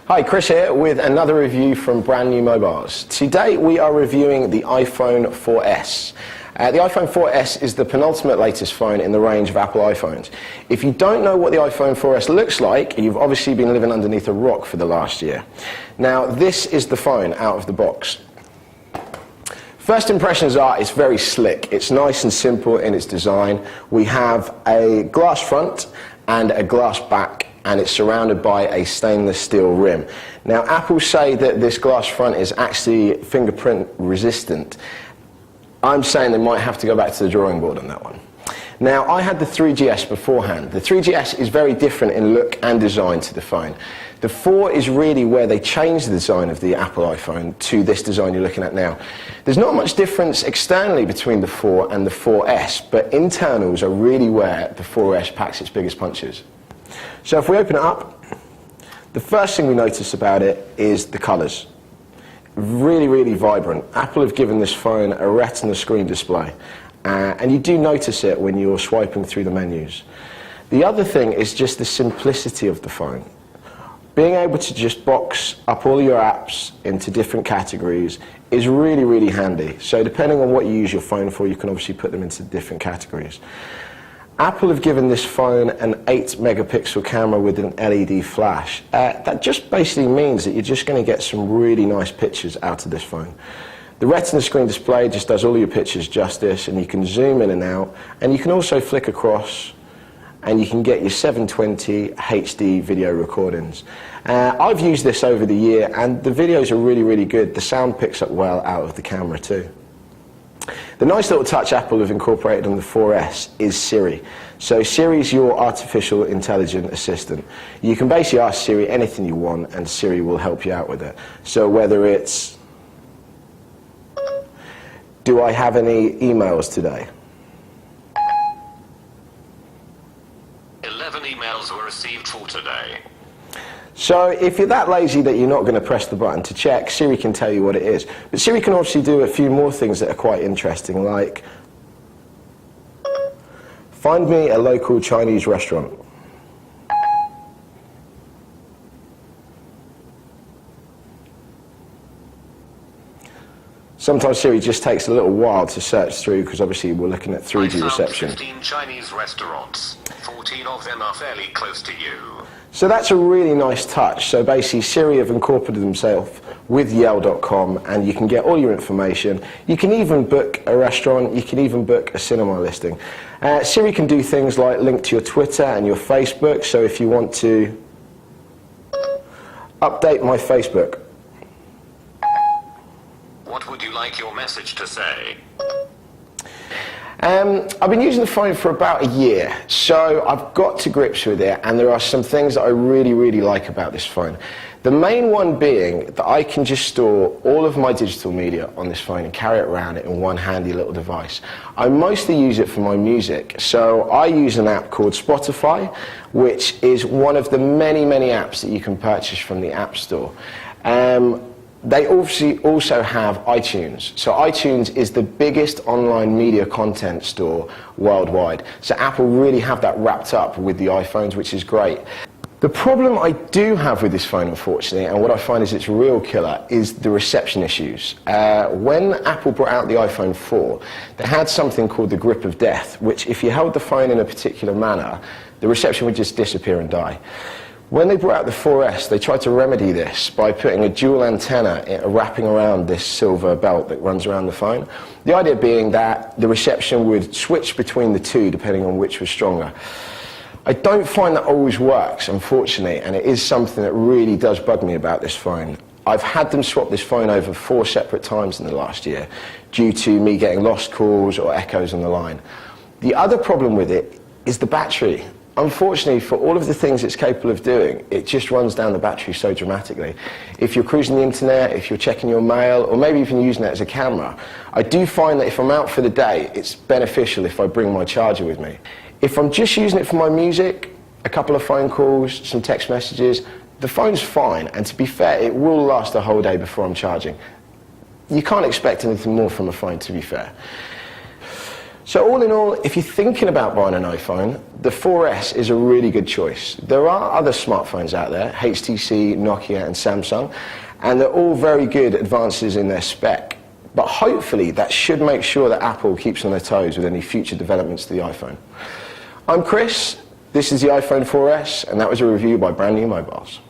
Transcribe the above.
Hi, Chris here with another review from Brand New Mobiles. Today we are reviewing the iPhone 4S. The iPhone 4S is the penultimate latest phone in the range of Apple iPhones. If you don't know what the iPhone 4S looks like, you've obviously been living underneath a rock for the last year. Now, this is the phone out of the box. First impressions are it's very slick. It's nice and simple in its design. We have a glass front and a glass back, and it's surrounded by a stainless steel rim. Now, Apple say that this glass front is actually fingerprint resistant. I'm saying they might have to go back to the drawing board on that one. Now, I had the 3GS beforehand. The 3GS is very different in look and design to the phone. The 4 is really where they changed the design of the Apple iPhone to this design you're looking at now. There's not much difference externally between the 4 and the 4S, but internals are really where the 4S packs its biggest punches. So if we open it up, the first thing we notice about it is the colours. Really, really vibrant. Apple have given this phone a retina screen display, and you do notice it when you're swiping through the menus. The other thing is just the simplicity of the phone. Being able to just box up all your apps into different categories is really, really handy. So depending on what you use your phone for, you can obviously put them into different categories. Apple have given this phone an 8-megapixel camera with an LED flash. That just basically means that you're just going to get some really nice pictures out of this phone. The Retina screen display just does all your pictures justice, and you can zoom in and out, and you can also flick across, and you can get your 720 HD video recordings. I've used this over the year, and the videos are really, really good. The sound picks up well out of the camera too. The nice little touch Apple have incorporated on the 4S is Siri. So Siri is your artificial intelligent assistant. You can basically ask Siri anything you want, and Siri will help you out with it. So whether it's, do I have any emails today? 11 emails were received for today. So if you're that lazy that you're not going to press the button to check, Siri can tell you what it is. But Siri can obviously do a few more things that are quite interesting, like find me a local Chinese restaurant. Sometimes Siri just takes a little while to search through because obviously we're looking at 3G reception. 15 Chinese restaurants. 14 of them are fairly close to you. So that's a really nice touch. So basically Siri have incorporated themselves with Yale.com, and you can get all your information. You can even book a restaurant, you can even book a cinema listing. Siri can do things like link to your Twitter and your Facebook, so if you want to update my Facebook. What would you like your message to say? I've been using the phone for about a year, so I've got to grips with it, and there are some things that I really, really like about this phone. The main one being that I can just store all of my digital media on this phone and carry it around in one handy little device. I mostly use it for my music, so I use an app called Spotify, which is one of the many, many apps that you can purchase from the App Store. They obviously also have iTunes. So iTunes is the biggest online media content store worldwide. So Apple really have that wrapped up with the iPhones, which is great. The problem I do have with this phone, unfortunately, and what I find is its real killer, is the reception issues. When Apple brought out the iPhone 4, they had something called the grip of death, which if you held the phone in a particular manner, the reception would just disappear and die. When they brought out the 4S, they tried to remedy this by putting a dual antenna wrapping around this silver belt that runs around the phone. The idea being that the reception would switch between the two depending on which was stronger. I don't find that always works, unfortunately, and it is something that really does bug me about this phone. I've had them swap this phone over 4 separate times in the last year due to me getting lost calls or echoes on the line. The other problem with it is the battery. Unfortunately, for all of the things it's capable of doing, it just runs down the battery so dramatically. If you're cruising the internet, if you're checking your mail, or maybe even using it as a camera, I do find that if I'm out for the day, it's beneficial if I bring my charger with me. If I'm just using it for my music, a couple of phone calls, some text messages, the phone's fine, and to be fair, it will last a whole day before I'm charging. You can't expect anything more from a phone, to be fair. So all in all, if you're thinking about buying an iPhone, the 4S is a really good choice. There are other smartphones out there, HTC, Nokia and Samsung, and they're all very good advances in their spec. But hopefully that should make sure that Apple keeps on their toes with any future developments to the iPhone. I'm Chris, this is the iPhone 4S, and that was a review by Brand New Mobiles.